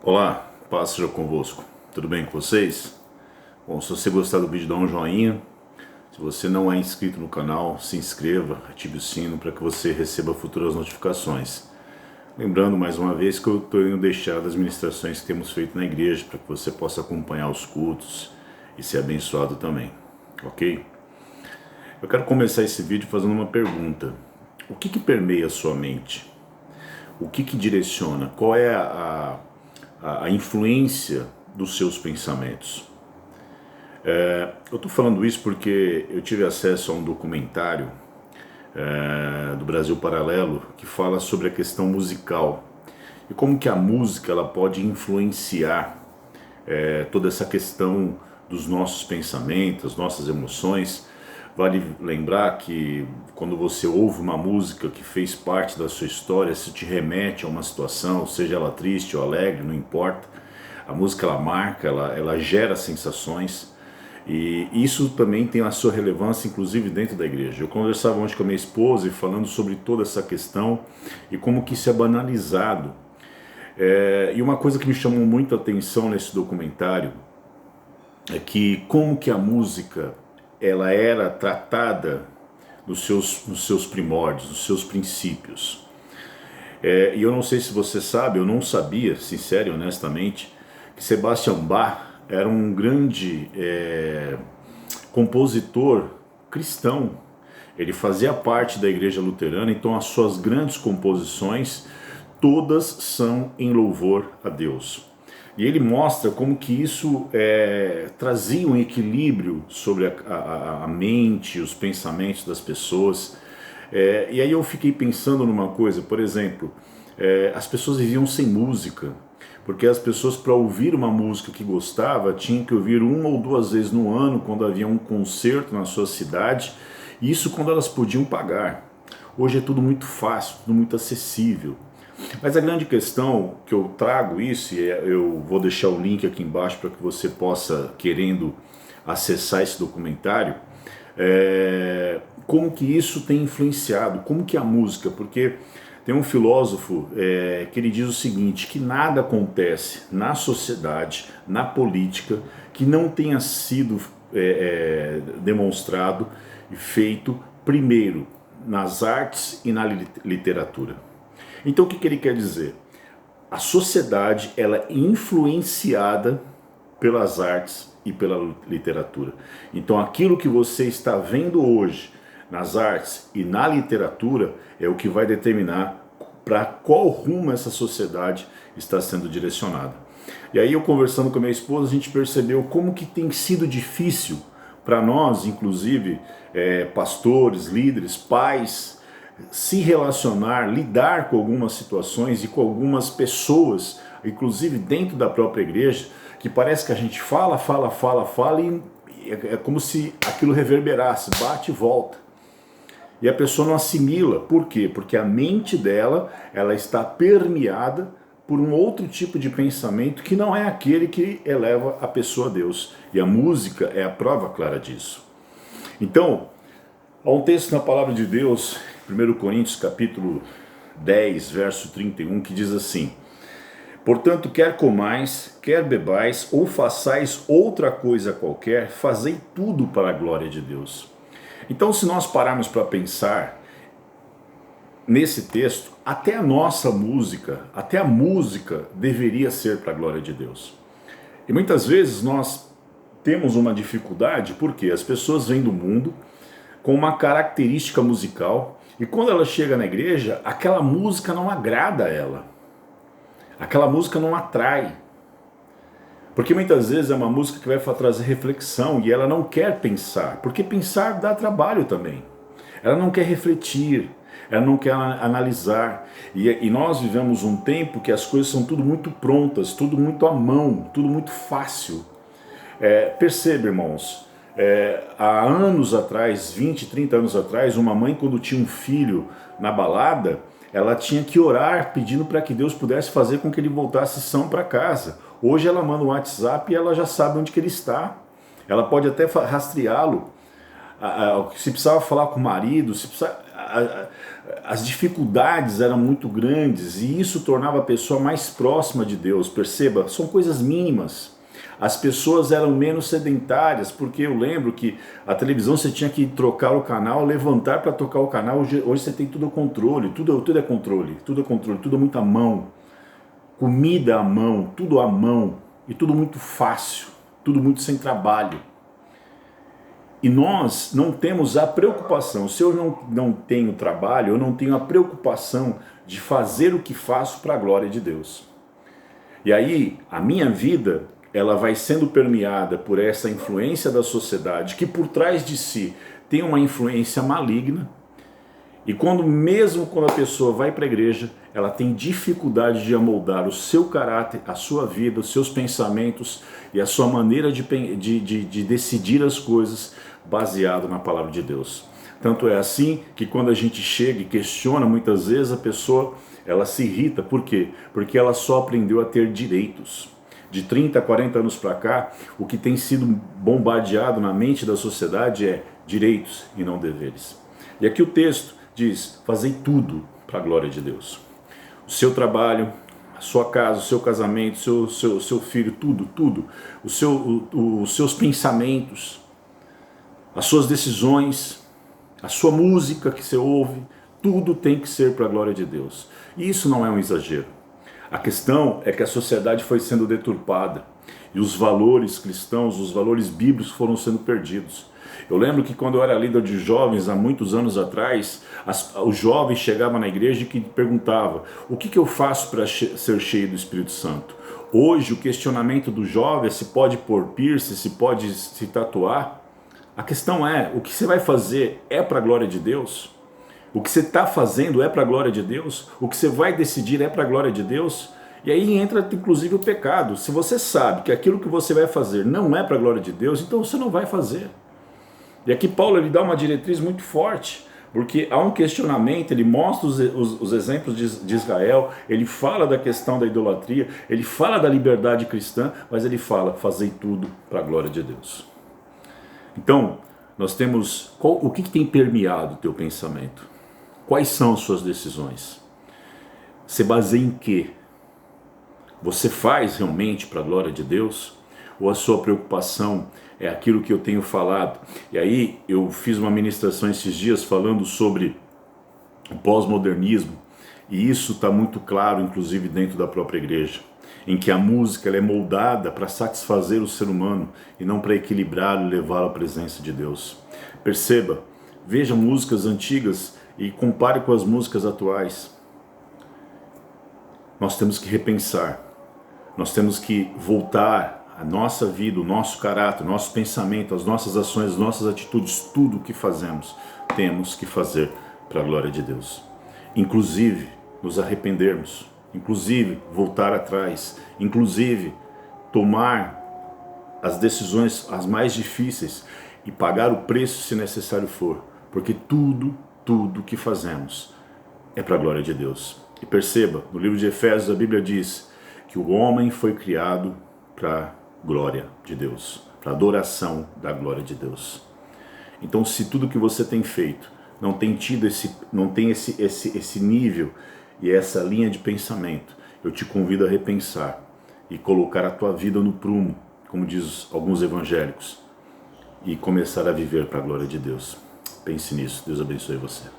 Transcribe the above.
Olá, paz seja convosco. Tudo bem com vocês? Bom, se você gostar do vídeo, dá um joinha. Se você não é inscrito no canal, se inscreva, ative o sino para que você receba futuras notificações. Lembrando mais uma vez que eu estou indo deixar as ministrações que temos feito na igreja para que você possa acompanhar os cultos e ser abençoado também, ok? Eu quero começar esse vídeo fazendo uma pergunta. O que permeia a sua mente? O que direciona? Qual é a influência dos seus pensamentos? Eu estou falando isso porque eu tive acesso a um documentário do Brasil Paralelo que fala sobre a questão musical e como que a música ela pode influenciar toda essa questão dos nossos pensamentos, nossas emoções. Vale lembrar que quando você ouve uma música que fez parte da sua história, se te remete a uma situação, seja ela triste ou alegre, não importa, a música ela marca, ela gera sensações. E isso também tem a sua relevância, inclusive dentro da igreja. Eu conversava ontem com a minha esposa e falando sobre toda essa questão e como que isso é banalizado. E uma coisa que me chamou muito a atenção nesse documentário é que como que a música ela era tratada nos seus primórdios, nos seus princípios. E eu não sei se você sabe, eu não sabia, sincero e honestamente, que Sebastian Bach era um grande compositor cristão. Ele fazia parte da igreja luterana, então as suas grandes composições todas são em louvor a Deus. E ele mostra como que isso trazia um equilíbrio sobre a mente, os pensamentos das pessoas. E aí eu fiquei pensando numa coisa, por exemplo, as pessoas viviam sem música, porque as pessoas para ouvir uma música que gostava tinham que ouvir uma ou duas vezes no ano, quando havia um concerto na sua cidade, e isso quando elas podiam pagar. Hoje é tudo muito fácil, tudo muito acessível. Mas a grande questão que eu trago isso, e eu vou deixar o link aqui embaixo para que você possa, querendo acessar esse documentário, como que isso tem influenciado, como que a música, porque tem um filósofo que ele diz o seguinte, que nada acontece na sociedade, na política, que não tenha sido demonstrado e feito primeiro nas artes e na literatura. Então o que ele quer dizer? A sociedade ela é influenciada pelas artes e pela literatura. Então aquilo que você está vendo hoje nas artes e na literatura é o que vai determinar para qual rumo essa sociedade está sendo direcionada. E aí eu conversando com a minha esposa, a gente percebeu como que tem sido difícil para nós, inclusive pastores, líderes, pais, se relacionar, lidar com algumas situações e com algumas pessoas, inclusive dentro da própria igreja, que parece que a gente fala e é como se aquilo reverberasse, bate e volta. E a pessoa não assimila. Por quê? Porque a mente dela, ela está permeada por um outro tipo de pensamento que não é aquele que eleva a pessoa a Deus. E a música é a prova clara disso. Então, há um texto na palavra de Deus, 1 Coríntios capítulo 10, verso 31, que diz assim: portanto, quer comais, quer bebais, ou façais outra coisa qualquer, fazei tudo para a glória de Deus. Então, se nós pararmos para pensar nesse texto, até a nossa música, até a música deveria ser para a glória de Deus. E muitas vezes nós temos uma dificuldade, porque as pessoas vêm do mundo com uma característica musical, e quando ela chega na igreja, aquela música não agrada a ela. Aquela música não atrai. Porque muitas vezes é uma música que vai trazer reflexão e ela não quer pensar, porque pensar dá trabalho também. Ela não quer refletir, ela não quer analisar. E nós vivemos um tempo que as coisas são tudo muito prontas, tudo muito à mão, tudo muito fácil. Perceba, irmãos, há anos atrás, 20, 30 anos atrás, uma mãe quando tinha um filho na balada, ela tinha que orar pedindo para que Deus pudesse fazer com que ele voltasse são para casa. Hoje ela manda um WhatsApp e ela já sabe onde que ele está. Ela pode até rastreá-lo. Se precisava falar com o marido, as dificuldades eram muito grandes e isso tornava a pessoa mais próxima de Deus. Perceba, são coisas mínimas. As pessoas eram menos sedentárias, porque eu lembro que a televisão você tinha que trocar o canal, levantar para tocar o canal. Hoje você tem tudo ao controle, tudo é controle, tudo é controle, tudo é muito à mão. Comida à mão, tudo à mão e tudo muito fácil, tudo muito sem trabalho. E nós não temos a preocupação, se eu não tenho trabalho, eu não tenho a preocupação de fazer o que faço para a glória de Deus. E aí, a minha vida, ela vai sendo permeada por essa influência da sociedade, que por trás de si tem uma influência maligna. E mesmo quando a pessoa vai para a igreja, ela tem dificuldade de amoldar o seu caráter, a sua vida, os seus pensamentos e a sua maneira de decidir as coisas baseado na palavra de Deus. Tanto é assim que quando a gente chega e questiona, muitas vezes a pessoa ela se irrita. Por quê? Porque ela só aprendeu a ter direitos. De 30, 40 anos para cá, o que tem sido bombardeado na mente da sociedade é direitos e não deveres. E aqui o texto diz, fazei tudo para a glória de Deus. O seu trabalho, a sua casa, o seu casamento, seu filho, tudo. Os seus pensamentos, as suas decisões, a sua música que você ouve, tudo tem que ser para a glória de Deus. E isso não é um exagero. A questão é que a sociedade foi sendo deturpada e os valores cristãos, os valores bíblicos foram sendo perdidos. Eu lembro que quando eu era líder de jovens, há muitos anos atrás, os jovens chegavam na igreja e perguntavam, o que eu faço para ser cheio do Espírito Santo? Hoje o questionamento do jovem é se pode pôr piercing, se pode se tatuar. A questão é, o que você vai fazer é para a glória de Deus? O que você está fazendo é para a glória de Deus? O que você vai decidir é para a glória de Deus? E aí entra inclusive o pecado. Se você sabe que aquilo que você vai fazer não é para a glória de Deus, então você não vai fazer. E aqui Paulo ele dá uma diretriz muito forte, porque há um questionamento, ele mostra os exemplos de Israel, ele fala da questão da idolatria, ele fala da liberdade cristã, mas ele fala, fazei tudo para a glória de Deus. Então, nós temos, o que tem permeado o teu pensamento? Quais são as suas decisões? Você baseia em quê? Você faz realmente para a glória de Deus? Ou a sua preocupação é aquilo que eu tenho falado? E aí eu fiz uma ministração esses dias falando sobre o pós-modernismo, e isso está muito claro, inclusive dentro da própria igreja, em que a música ela é moldada para satisfazer o ser humano e não para equilibrá-lo e levá-lo à presença de Deus. Perceba, veja músicas antigas e compare com as músicas atuais. Nós temos que repensar, nós temos que voltar a nossa vida, o nosso caráter, o nosso pensamento, as nossas ações, as nossas atitudes, tudo o que fazemos, temos que fazer para a glória de Deus. Inclusive, nos arrependermos, inclusive voltar atrás, inclusive tomar as decisões as mais difíceis e pagar o preço se necessário for, porque tudo que fazemos é para a glória de Deus. E perceba, no livro de Efésios a Bíblia diz que o homem foi criado para glória de Deus, para adoração da glória de Deus. Então, se tudo que você tem feito não tem tido esse nível e essa linha de pensamento, eu te convido a repensar e colocar a tua vida no prumo, como diz alguns evangélicos, e começar a viver para a glória de Deus. Pense nisso. Deus abençoe você.